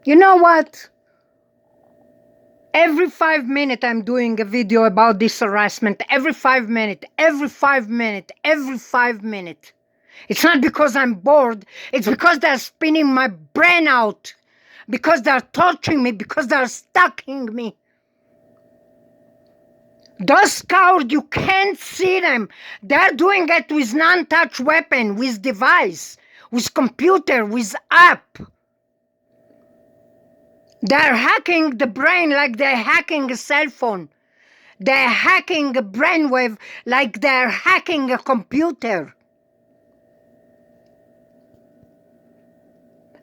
You know what? Every 5 minutes I'm doing a video about this harassment. Every 5 minutes, every 5 minutes, every 5 minutes. It's not because I'm bored. It's because they're spinning my brain out. Because they're torturing me. Because they're stalking me. Those cowards, you can't see them. They're doing it with non-touch weapon, with device, with computer, with app. They're hacking the brain like they're hacking a cell phone. They're hacking a brainwave like they're hacking a computer.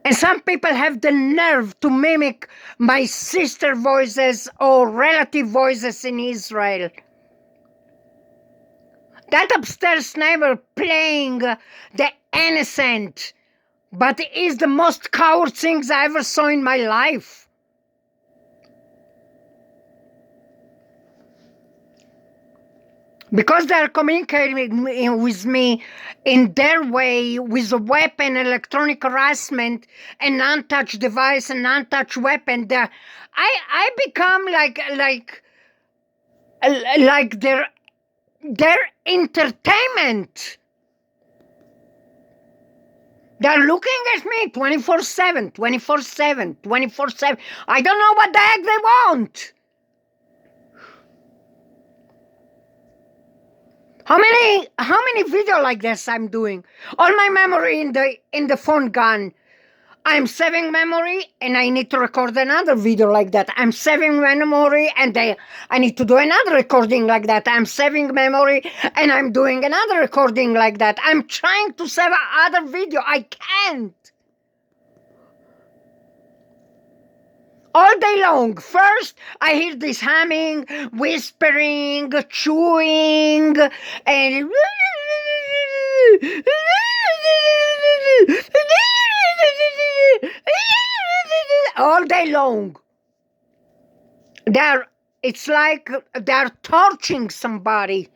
And some people have the nerve to mimic my sister voices or relative voices in Israel. That upstairs neighbor playing the innocent, but it is the most coward things I ever saw in my life. Because they're communicating with me in their way, with a weapon, electronic harassment, and non-touch device and non-touch weapon, I become like their entertainment. They're looking at me 24/7, 24/7, 24/7. I don't know what the heck they want. How many video like this I'm doing? All my memory in the phone gone. I'm saving memory and I need to record another video like that. I'm saving memory and I need to do another recording like that. I'm saving memory and I'm doing another recording like that. I'm trying to save another video. I can't. All day long. First, I hear this humming, whispering, chewing, and all day long. It's like they're torching somebody.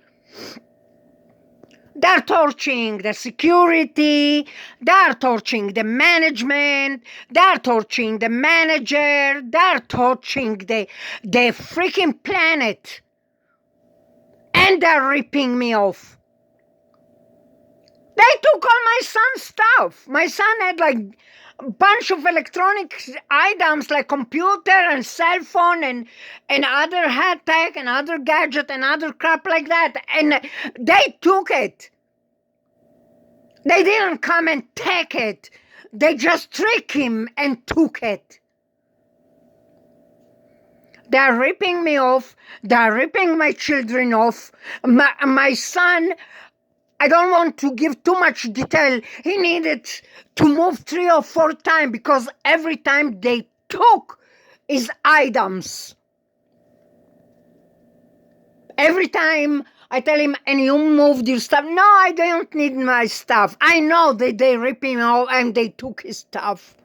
They're torching the security, they're torching the management, they're torching the manager, they're torching the freaking planet. And they're ripping me off. They took all my son's stuff. My son had like a bunch of electronic items like computer and cell phone and other high tech and other gadget and other crap like that. And they took it. They didn't come and take it. They just tricked him and took it. They're ripping me off. They're ripping my children off. My son, I don't want to give too much detail. He needed to move 3 or 4 times because every time they took his items. Every time I tell him, and you moved your stuff. No, I don't need my stuff. I know that they ripped him off and they took his stuff.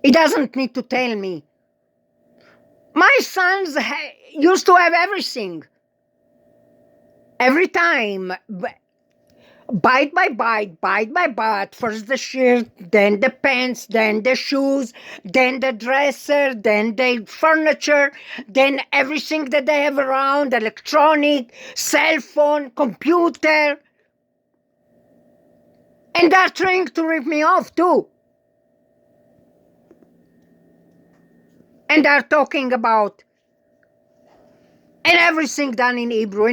He doesn't need to tell me. My sons used to have everything. Every time, bite by bite. First the shirt, then the pants, then the shoes, then the dresser, then the furniture, then everything that they have around, electronic, cell phone, computer. And they're trying to rip me off too. And they're talking about and everything done in Hebrew.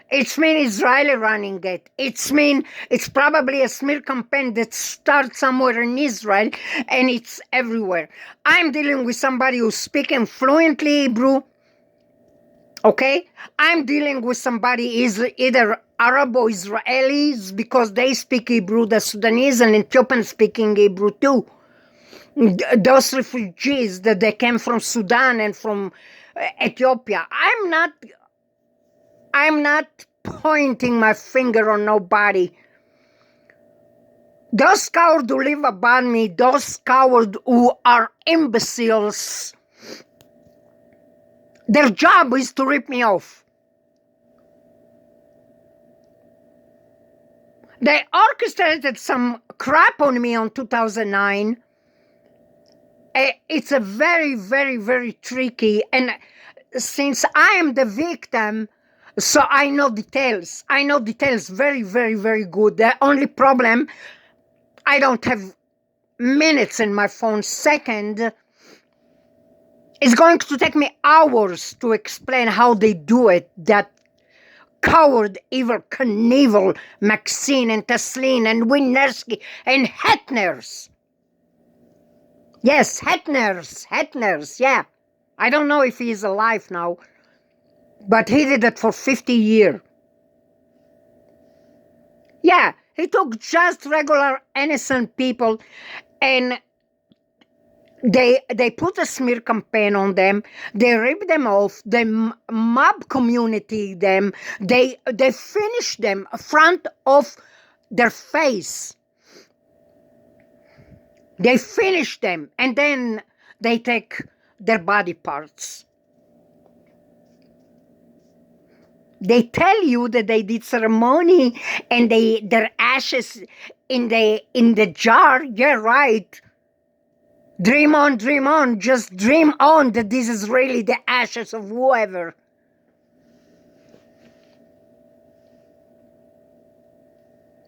It's mean Israeli running it. It's probably a smear campaign that starts somewhere in Israel and it's everywhere. I'm dealing with somebody who's speaking fluently Hebrew. Okay? I'm dealing with somebody is either Arab or Israelis because they speak Hebrew. The Sudanese and Ethiopians speaking Hebrew too. Those refugees that they came from Sudan and from Ethiopia. I'm not pointing my finger on nobody. Those cowards who live above me, those cowards who are imbeciles, their job is to rip me off. They orchestrated some crap on me on 2009. It's a very, very, very tricky. And since I am the victim, so I know details. I know details very, very, very good. The only problem, I don't have minutes in my phone. Second, it's going to take me hours to explain how they do it. That coward, evil Knievel, Maxine and Teslin and Winerski and Hetners. Yes, Hetners, yeah. I don't know if he's alive now, but he did it for 50 years. Yeah, he took just regular innocent people and they put a smear campaign on them. They ripped them off. They mob community them. They finish them front of their face. They finish them and then they take their body parts. They tell you that they did ceremony and their ashes in the jar. You're right. Dream on, just dream on that this is really the ashes of whoever.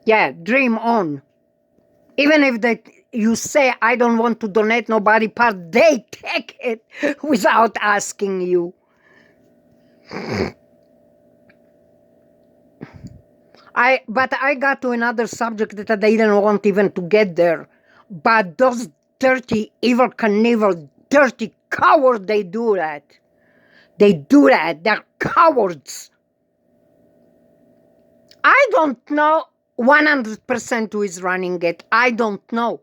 Yeah, dream on. Even if you say, I don't want to donate no body part, they take it without asking you. But I got to another subject that I didn't want even to get there. But those dirty, evil, Knievel, dirty coward, they do that. They do that. They're cowards. I don't know 100% who is running it. I don't know.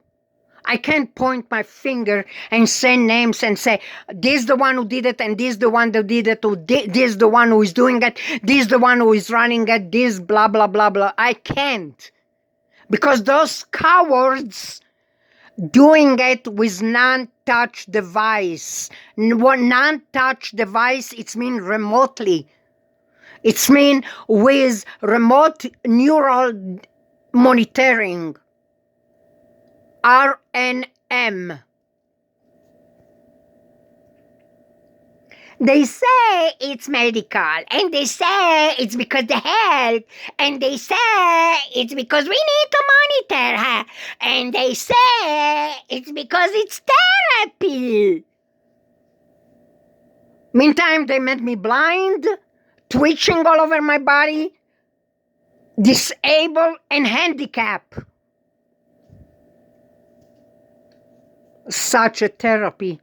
I can't point my finger and say names and say, this is the one who did it, and this is the one that did it, or this is the one who is doing it, this is the one who is running it, this blah, blah, blah, blah. I can't. Because those cowards doing it with non-touch device. Non-touch device, it's mean remotely. It's mean with remote neural monitoring. RNM. They say it's medical, and they say it's because the health, and they say it's because we need to monitor her, and they say it's because it's therapy. Meantime, they made me blind, twitching all over my body, disabled, and handicapped. Such a therapy.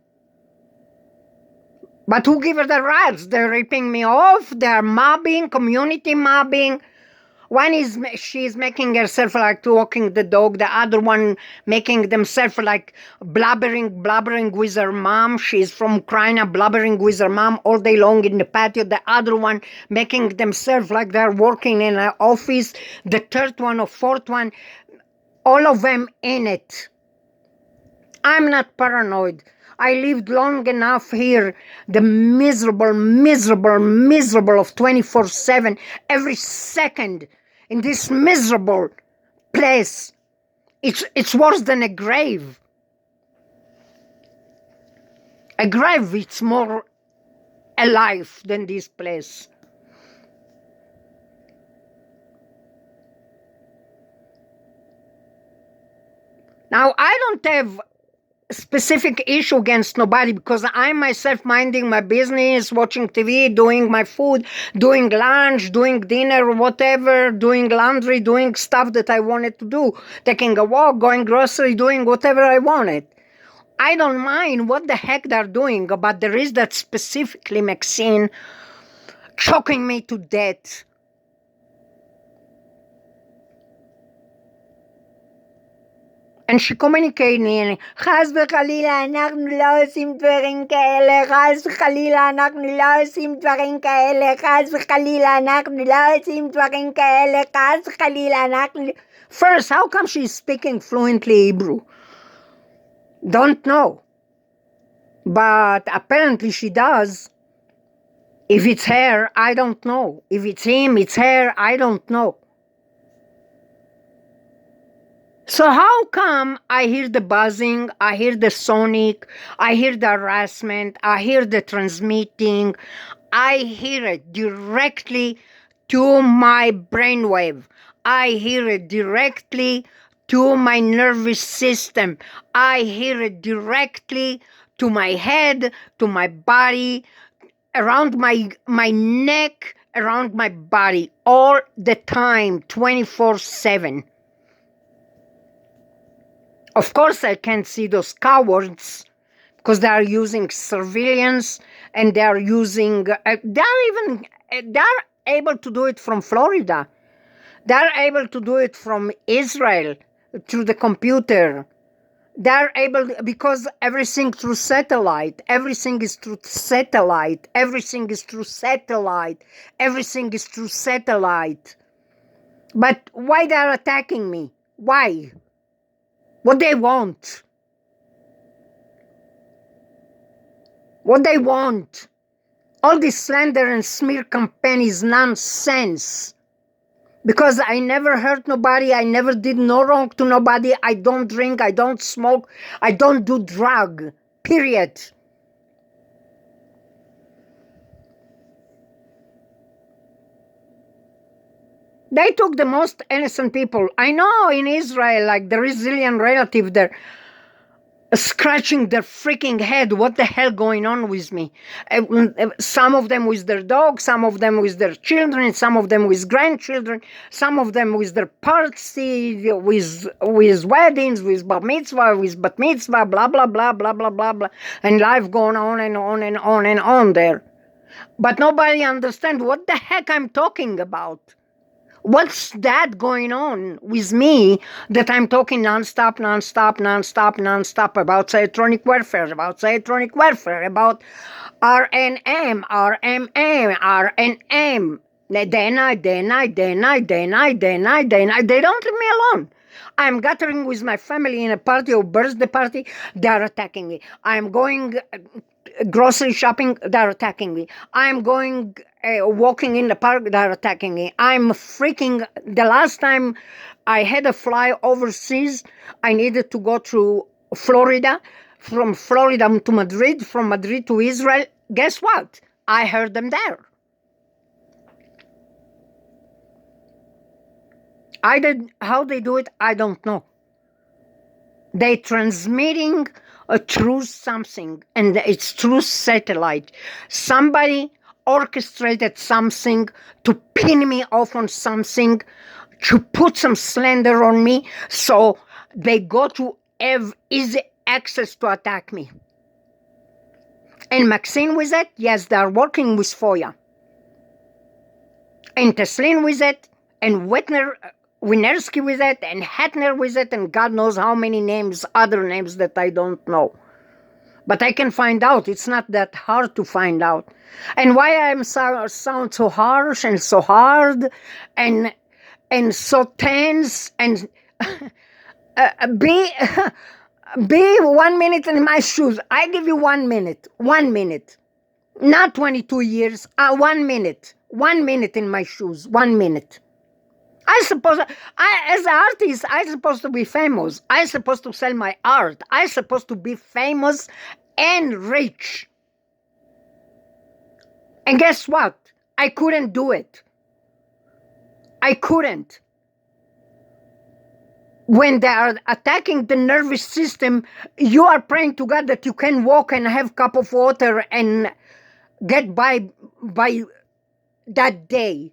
But who give her the rights? They're ripping me off. They're mobbing, community mobbing. One is she's making herself like walking the dog. The other one making themselves like blubbering with her mom. She's from Ukraine, blubbering with her mom all day long in the patio. The other one making themselves like they're working in an office. The third one or fourth one, all of them in it. I'm not paranoid. I lived long enough here, the miserable of 24/7, every second in this miserable place. It's worse than a grave. A grave, it's more alive than this place. Now, I don't have specific issue against nobody because I'm myself minding my business, watching TV, doing my food, doing lunch, doing dinner, whatever, doing laundry, doing stuff that I wanted to do, taking a walk, going grocery, doing whatever I wanted. I don't mind what the heck they're doing, but there is that specifically Maxine choking me to death. And she communicated, חס וחלילה אנחנו לא עושים דברים כאלה, חס וחלילה אנחנו לא עושים דברים כאלה, חס וחלילה אנחנו לא עושים דברים כאלה, חס וחלילה אנחנו... First, how come she's speaking fluently Hebrew? Don't know. But apparently she does. If it's her, I don't know. If it's him, it's her, I don't know. So how come I hear the buzzing, I hear the sonic, I hear the harassment, I hear the transmitting, I hear it directly to my brainwave. I hear it directly to my nervous system. I hear it directly to my head, to my body, around my neck, around my body, all the time, 24/7. Of course, I can't see those cowards because they are using surveillance and they are using, they're able to do it from Florida. They're able to do it from Israel through the computer. They're able, because everything through satellite, everything is through satellite, everything is through satellite, everything is through satellite. But why they're attacking me? Why? What they want? What they want? All this slander and smear campaign is nonsense. Because I never hurt nobody, I never did no wrong to nobody, I don't drink, I don't smoke, I don't do drug, period. They took the most innocent people. I know in Israel, like the resilient relative there, scratching their freaking head. What the hell going on with me? Some of them with their dogs, some of them with their children, some of them with grandchildren, some of them with their party, with weddings, with bar mitzvah, with bat mitzvah, blah blah blah blah blah blah blah, and life going on and on and on and on there. But nobody understands what the heck I'm talking about. What's that going on with me that I'm talking nonstop about electronic warfare, about RNM, RNM. Then I. They don't leave me alone. I'm gathering with my family in a party or birthday party, they're attacking me. I'm going grocery shopping, they're attacking me. I'm going walking in the park, they're attacking me. The last time I had a fly overseas, I needed to go through Florida, from Florida to Madrid, from Madrid to Israel. Guess what? I heard them there. How they do it, I don't know. They transmitting through something, and it's through satellite. Somebody orchestrated something to pin me off on something, to put some slander on me, so they go to have easy access to attack me. And Maxine with it, yes, they're working with FOIA. And Teslin with it, and Winerski with it, and Hetner with it, and God knows how many names, other names that I don't know. But I can find out. It's not that hard to find out. And why I sound so harsh and so hard and so tense and be 1 minute in my shoes. I give you 1 minute. 1 minute. Not 22 years. 1 minute. 1 minute in my shoes. 1 minute. As an artist, I'm supposed to be famous. I'm supposed to sell my art. I'm supposed to be famous and rich. And guess what? I couldn't do it. I couldn't. When they are attacking the nervous system, you are praying to God that you can walk and have a cup of water and get by that day.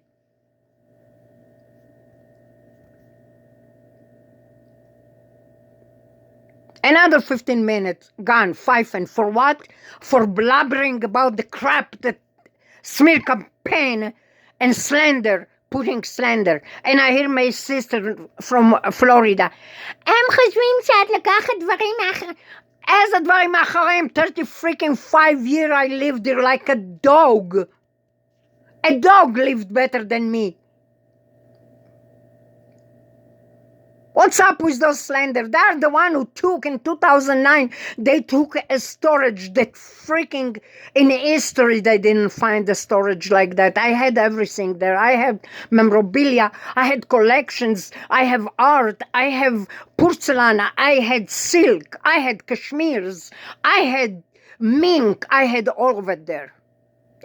Another 15 minutes gone, 5, and for what? For blabbering about the crap that smear campaign and slander, putting slander. And I hear my sister from Florida. הם חושבים שאת לקחת דברים אחרים. איזה דברים אחרים? 30 freaking 5 years I lived there like a dog. A dog lived better than me. What's up with those slender? They're the one who took in 2009, they took a storage that freaking in history they didn't find a storage like that. I had everything there. I had memorabilia, I had collections, I have art, I have porcelain, I had silk, I had cashmeres, I had mink, I had all of it there.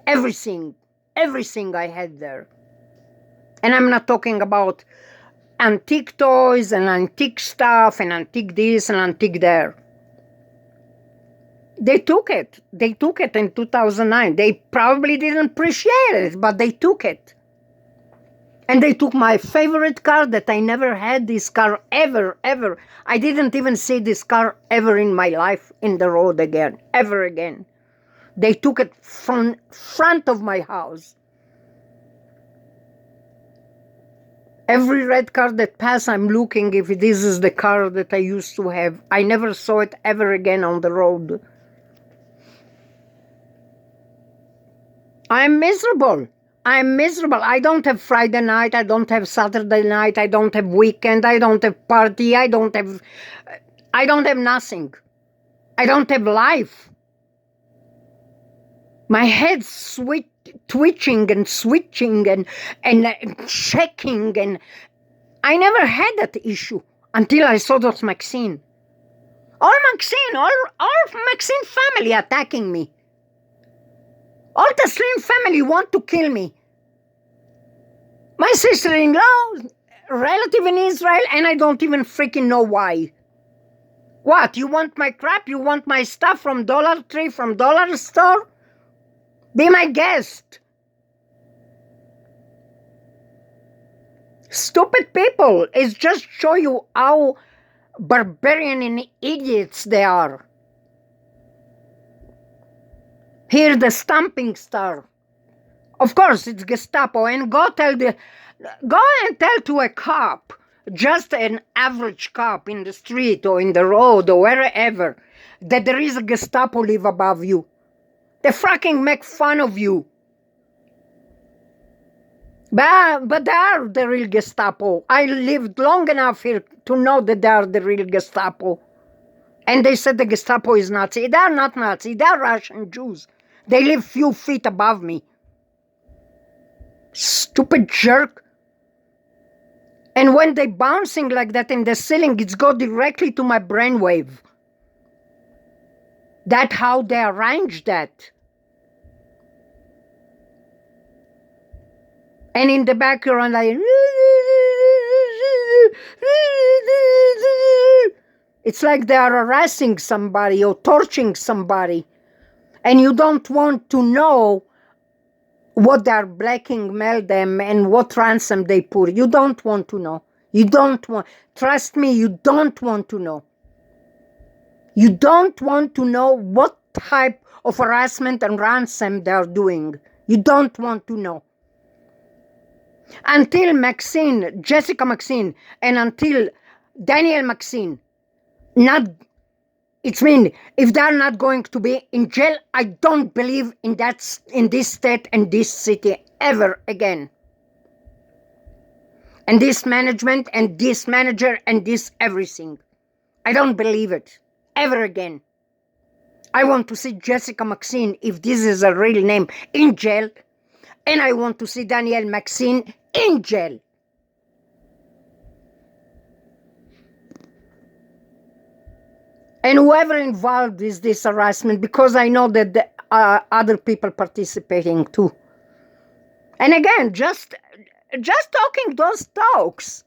Everything I had there. And I'm not talking about antique toys and antique stuff and antique this and antique there. They took it. They took it in 2009. They probably didn't appreciate it, but they took it. And they took my favorite car that I never had this car ever. I didn't even see this car ever in my life in the road again, ever again. They took it from front of my house. Every red car that passed, I'm looking if this is the car that I used to have. I never saw it ever again on the road. I'm miserable. I don't have Friday night. I don't have Saturday night. I don't have weekend. I don't have party. I don't have nothing. I don't have life. My head's twitching and switching and shaking, and I never had that issue until I saw those Maxine. All Maxine family attacking me. All the Slim family want to kill me. My sister-in-law, relative in Israel, and I don't even freaking know why. What, you want my crap? You want my stuff from Dollar Tree, from Dollar Store? Be my guest. Stupid people. It's just show you how barbarian and idiots they are. Here the Stomping Star. Of course, it's Gestapo. And go and tell to a cop, just an average cop in the street or in the road or wherever, that there is a Gestapo live above you. They fucking make fun of you. But they are the real Gestapo. I lived long enough here to know that they are the real Gestapo. And they said the Gestapo is Nazi. They are not Nazi. They are Russian Jews. They live few feet above me. Stupid jerk. And when they bouncing like that in the ceiling, it's go directly to my brainwave. That's how they arrange that. And in the background, it's like they are harassing somebody or torturing somebody. And you don't want to know what they are blackmail them and what ransom they put. You don't want to know. Trust me, you don't want to know. You don't want to know what type of harassment and ransom they are doing. You don't want to know. Until Maxine, Jessica Maxine, and until Daniel Maxine, if they're not going to be in jail, I don't believe in this state and this city ever again. And this management and this manager and this everything. I don't believe it ever again. I want to see Jessica Maxine, if this is a real name, in jail. And I want to see Daniel Maxine in jail. And whoever involved is this harassment, because I know that there are other people participating too. And again, just talking those talks,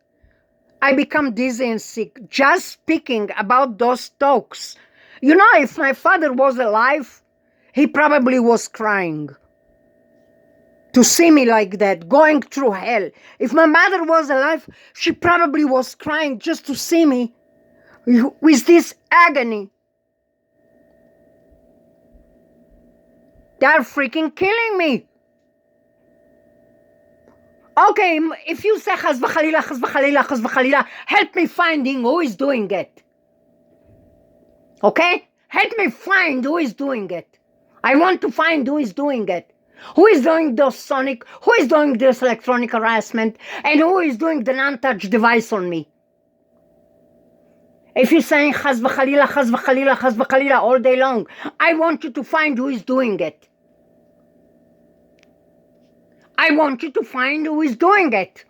I become dizzy and sick. Just speaking about those talks. You know, if my father was alive, he probably was crying. To see me like that, going through hell. If my mother was alive, she probably was crying just to see me with this agony. They're freaking killing me. Okay, if you say chas v'chalila, help me finding who is doing it. Okay? Help me find who is doing it. I want to find who is doing it. Who is doing those sonic, who is doing this electronic harassment, and who is doing the non-touch device on me? If you're saying chas v'chalila, chas v'chalila, chas v'chalila all day long, I want you to find who is doing it. I want you to find who is doing it.